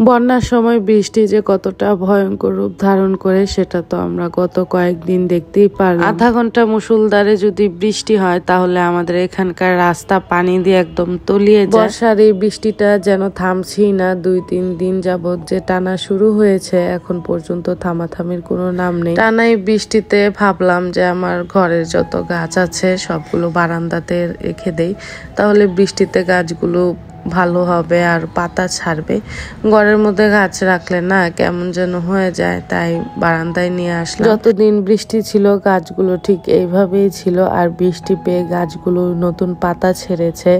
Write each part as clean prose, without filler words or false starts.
বন্যার সময় বৃষ্টি যে কতটা ভয়ঙ্কর রূপ ধারণ করে সেটা তো আমরা গত কয়েকদিন দেখতেই পারলাম। আধা ঘন্টা মুষলধারে যদি বৃষ্টি হয় তাহলে আমাদের এখানকার রাস্তা পানি দিয়ে একদম তলিয়ে যায়। বর্ষার এই বৃষ্টিটা যেন থামছেই না, 2-3 দিন যাবত যে টানা শুরু হয়েছে এখন পর্যন্ত থামাথামির কোনো নাম নেই। টানাই বৃষ্টিতে ভাবলাম যে আমার ঘরের যত গাছ আছে সবগুলো বারান্দাতে রেখে দেই, তাহলে বৃষ্টিতে গাছগুলো ভালো হবে আর পাতা ছাড়বে। ঘরের মধ্যে গাছ রাখলে না কেমন যেন হয়ে যায়, তাই বারান্দায় নিয়ে আসলাম। যতদিন বৃষ্টি ছিল গাছগুলো ঠিক এইভাবেই ছিল, আর বৃষ্টি পেয়ে গাছগুলো নতুন পাতা ছেড়েছে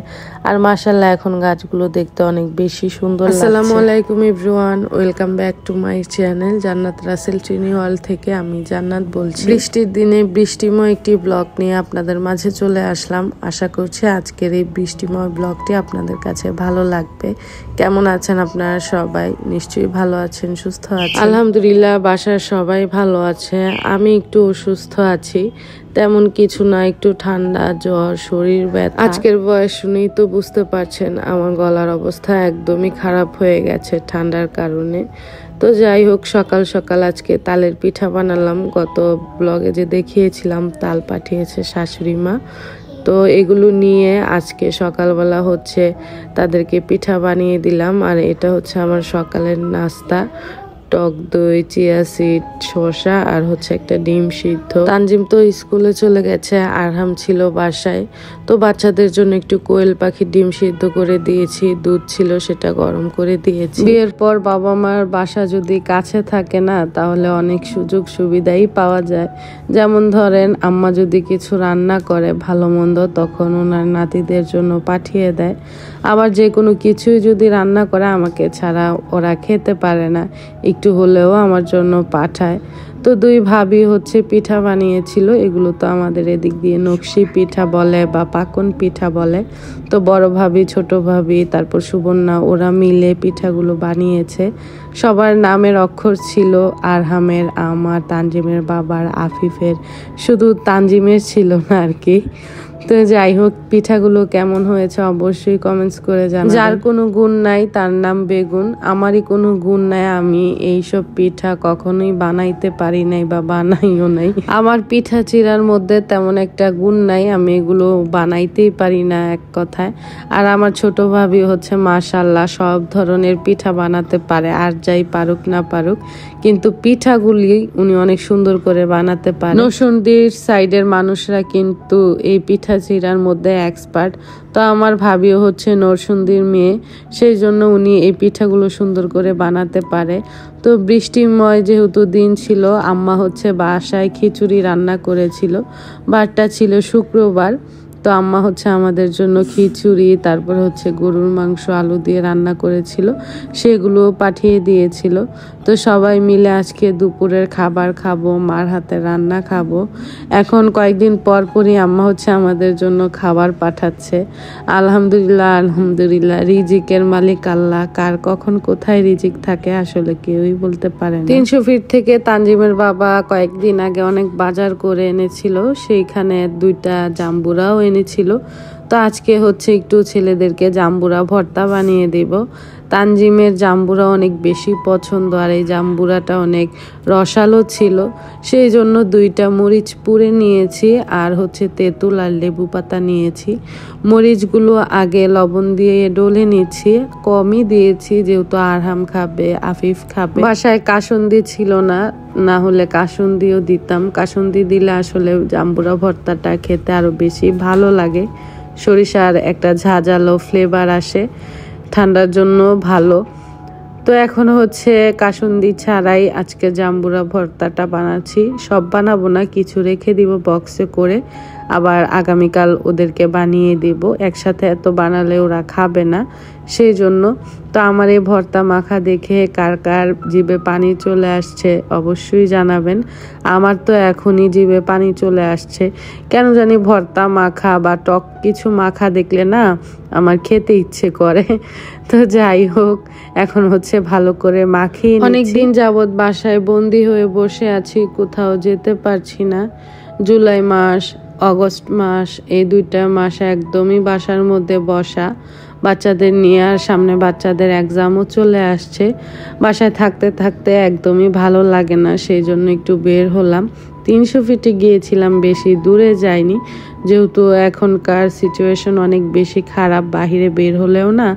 আর মাশাআল্লাহ এখন গাছগুলো দেখতে অনেক বেশি সুন্দর লাগছে। আসসালামু আলাইকুম everyone, welcome back to my channel জান্নাত রাসেল চিনি ওয়াল থেকে আমি জান্নাত বলছি। বৃষ্টির দিনে বৃষ্টিময় একটি ব্লগ নিয়ে আপনাদের মাঝে চলে আসলাম। আশা করছি আজকের এই বৃষ্টিময় ব্লগটি আপনাদের কাছে ভালো লাগবে। কেমন আছেন আপনারা সবাই? নিশ্চয়ই ভালো আছেন, সুস্থ আছেন। আলহামদুলিল্লাহ বাসার সবাই ভালো আছে। আমি একটু অসুস্থ আছি, তেমন কিছু না, একটু ঠান্ডা জ্বর শরীর ব্যথা। আজকের বয়স শুনেই তো বুঝতে পারছেন আমার গলার অবস্থা একদমই খারাপ হয়ে গেছে ঠান্ডার কারণে। তো যাই হোক, সকাল সকাল আজকে তালের পিঠা বানালাম। গত ব্লগে যে দেখিয়েছিলাম তাল পাঠিয়েছে শাশুড়ি মা, তো এগুলো নিয়ে আজকে সকালবেলা হচ্ছে তাদেরকে পিঠা বানিয়ে দিলাম। আর এটা হচ্ছে আমার সকালের নাস্তা, টক দই, চিয়া সিড, শসা আর হচ্ছে একটা ডিম সিদ্ধ। তানজিম তো স্কুলে চলে গেছে, আরহাম ছিল বাসায়, তো বাচ্চাদের জন্য একটু কোয়েল পাখির ডিম সিদ্ধ করে দিয়েছি, দুধ ছিল সেটা গরম করে দিয়েছি। বিয়ের পর বাবা মার বাসা যদি কাছে থাকে না তাহলে অনেক সুযোগ সুবিধাই পাওয়া যায়। যেমন ধরেন আম্মা যদি কিছু রান্না করে ভালো মন্দ তখন ওনার নাতিদের জন্য পাঠিয়ে দেয়, আবার যে কোনো কিছুই যদি রান্না করে আমাকে ছাড়া ওরা খেতে পারে না, একটু হলেও আমার জন্য পাঠায়। তো দুই ভাবি হচ্ছে পিঠা বানিয়েছিল, এগুলো তো আমাদের এদিক দিয়ে নকশি পিঠা বলে বা পাকন পিঠা বলে। তো বড় ভাবি, ছোট ভাবি, তারপর সুবর্ণা, ওরা মিলে পিঠাগুলো বানিয়েছে। সবার নামের অক্ষর ছিল, আরহামের, আমার, তানজিমের বাবার, আফিফের, শুধু তানজিমের ছিল না আর কি। তো যাই হোক, পিঠাগুলো কেমন হয়েছে অবশ্যই কমেন্টস করে জানাবেন। যার কোনো গুণ নাই তার নাম বেগুন, আমারই কোনো গুণ নাই, আমি এইসব পিঠা কখনোই বানাইতে পারি নাই বা বানাইও নাই। আমার পিঠা চিরার মধ্যে তেমন একটা গুণ নাই, আমি এগুলো বানাইতেই পারি না এক কথায়। আর আমার ছোট ভাবি হচ্ছে মাশাআল্লাহ সব ধরনের পিঠা বানাতে পারে, আর যাই পারুক না পারুক কিন্তু পিঠাগুলি উনি অনেক সুন্দর করে বানাতে পারে। নরসিংদীর সাইডের মানুষরা কিন্তু এই পিঠা চিরার মধ্যে এক্সপার্ট। তো আমার ভাবিও হচ্ছে নরসিংদীর মেয়ে, সেই জন্য উনি এই পিঠাগুলো সুন্দর করে বানাতে পারে। তো বৃষ্টিময় যেহেতু দিন ছিল, আম্মা হচ্ছে বাসায় খিচুড়ি রান্না করেছিল, বারটা ছিল শুক্রবার। তো আম্মা হচ্ছে আমাদের জন্য খিচুড়ি, তারপর হচ্ছে গরুর মাংস আলু দিয়ে রান্না করেছিল, সেগুলো পাঠিয়ে দিয়েছিল। তো সবাই মিলে আজকে দুপুরের খাবার খাবো, মার হাতে রান্না খাবো। এখন কয়েকদিন পর পরই আম্মা হচ্ছে আমাদের জন্য খাবার পাঠাচ্ছে। আলহামদুলিল্লাহ আলহামদুলিল্লাহ, রিজিকের মালিক আল্লাহ, কার কখন কোথায় রিজিক থাকে আসলে কেউই বলতে পারে না। 300 ফিট থেকে তানজিমের বাবা কয়েকদিন আগে অনেক বাজার করে এনেছিল, সেইখানে 2টা জাম্বুরাও এনেছিল। তো আজকে হচ্ছে একটু ছেলেদেরকে জাম্বুরা ভর্তা বানিয়ে দেব। তানজিমের জাম্বুরা অনেক বেশি পছন্দ, আর এই জাম্বুরাটা অনেক রসালো ছিল, সেই জন্য 2টা মরিচ পুড়ে নিয়েছি আর হচ্ছে তেঁতুল আর লেবু পাতা নিয়েছি। মরিচগুলো আগে লবণ দিয়ে ডলে নিচ্ছি, কমই দিয়েছি যেহেতু আরহাম খাবে, আফিফ খাবে। বাসায় কাসুন্দি ছিল না, না হলে কাসুন্দিও দিতাম। কাসুন্দি দিলে আসলে জাম্বুরা ভর্তাটা খেতে আরো বেশি ভালো লাগে, সরিষার একটা ঝাঁঝালো ফ্লেভার আসে, ঠান্ডার জন্য ভালো। তো এখন হচ্ছে কাসুন্দি ছাড়াই আজকে জাম্বুরা ভর্তাটা বানাচ্ছি। সব বানাবো না, কিছু রেখে দিব বক্সে করে, আবার আগামীকাল ওদেরকে বানিয়ে দিব। একসাথে এত বানালে ওরা খাবে না, সেই জন্য। তো আমার এই ভর্তা মাখা দেখে কার কার জিভে পানি চলে আসছে অবশ্যই জানাবেন। আমার তো এখনই জিভে পানি চলে আসছে, কেন জানি ভর্তা মাখা বা টক কিছু মাখা দেখলে না আমার খেতে ইচ্ছে করে। তো যাই হোক, এখন হচ্ছে ভালো করে মাখিয়ে নিচ্ছি। অনেকদিন যাবৎ বাসায় বন্দি হয়ে বসে আছি, কোথাও যেতে পারছি না। জুলাই মাস, অগস্ট মাস, এই 2টা মাস একদমই বাসার মধ্যে বসা। বাচ্চাদের নিয়ে, আর সামনে বাচ্চাদের এক্সামও চলে আসছে। বাসায় থাকতে থাকতে একদমই ভালো লাগে না, সেই জন্য একটু বের হলাম। 300 ফিটে গিয়েছিলাম, বেশি দূরে যাইনি, যেহেতু এখনকার সিচুয়েশন অনেক বেশি খারাপ। বাহিরে বের হলেও না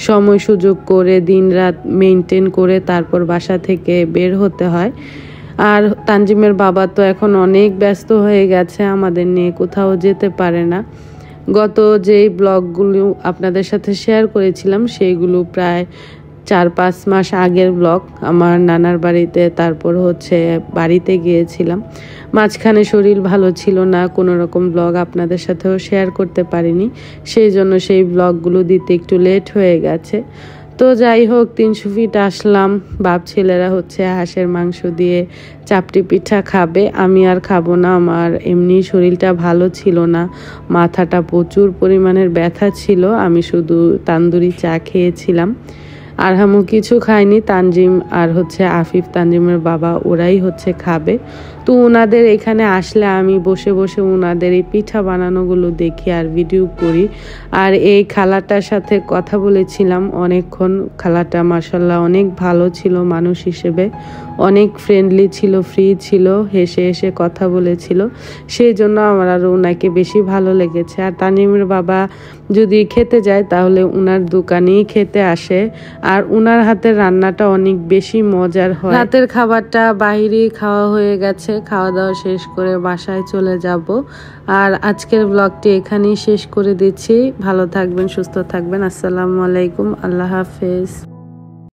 সময় সুযোগ করে দিন রাত মেনটেন করে তারপর বাসা থেকে বের হতে হয়। আর তানজিমের বাবা তো এখন অনেক ব্যস্ত হয়ে গেছে, আমাদের নিয়ে কোথাও যেতে পারে না। গত যেই ব্লগগুলো আপনাদের সাথে শেয়ার করেছিলাম সেইগুলো প্রায় 4-5 মাস আগের ব্লগ। আমার নানার বাড়িতে, তারপর হচ্ছে বাড়িতে গিয়েছিলাম। মাঝখানে শরীর ভালো ছিল না, কোনো রকম ব্লগ আপনাদের সাথেও শেয়ার করতে পারিনি, সেই জন্য সেই ব্লগগুলো দিতে একটু লেট হয়ে গেছে। তো যাই হোক, 300 ফিট আসলাম। বাপ ছেলেরা হচ্ছে হাঁসের মাংস দিয়ে চাপটি পিঠা খাবে, আমি আর খাবো না। আমার এমনি শরীরটা ভালো ছিল না, মাথাটা প্রচুর পরিমাণের ব্যথা ছিল। আমি শুধু তান্দুরি চা খেয়েছিলাম, আরহামও কিছু খায়নি। তানজিম আর হচ্ছে আফিফ, তানজিমের বাবা, ওরাই হচ্ছে খাবে। তো ওনাদের এখানে আসলে আমি বসে বসে ওনাদের এই পিঠা বানানোগুলো দেখি আর ভিডিও করি। আর এই খালাটার সাথে কথা বলেছিলাম অনেকক্ষণ। খালাটা মাশাল্লাহ অনেক ভালো ছিল, মানুষ হিসেবে অনেক ফ্রেন্ডলি ছিল, ফ্রি ছিল, হেসে হেসে কথা বলেছিল, সেই জন্য আমার আরও ওনাকে বেশি ভালো লেগেছে। আর তানজিমের বাবা যদি খেতে যায় তাহলে ওনার দোকানেই খেতে আসে, আর ওনার হাতের রান্নাটা অনেক বেশি মজার হয়। রাতের খাবারটা বাইরেই খাওয়া হয়ে গেছে, খাওয়া দাওয়া শেষ করে বাসায় চলে যাব। আর আজকের ব্লগটি এখানেই শেষ করে দিচ্ছি। ভালো থাকবেন, সুস্থ থাকবেন। আসসালামু আলাইকুম, আল্লাহ হাফেজ।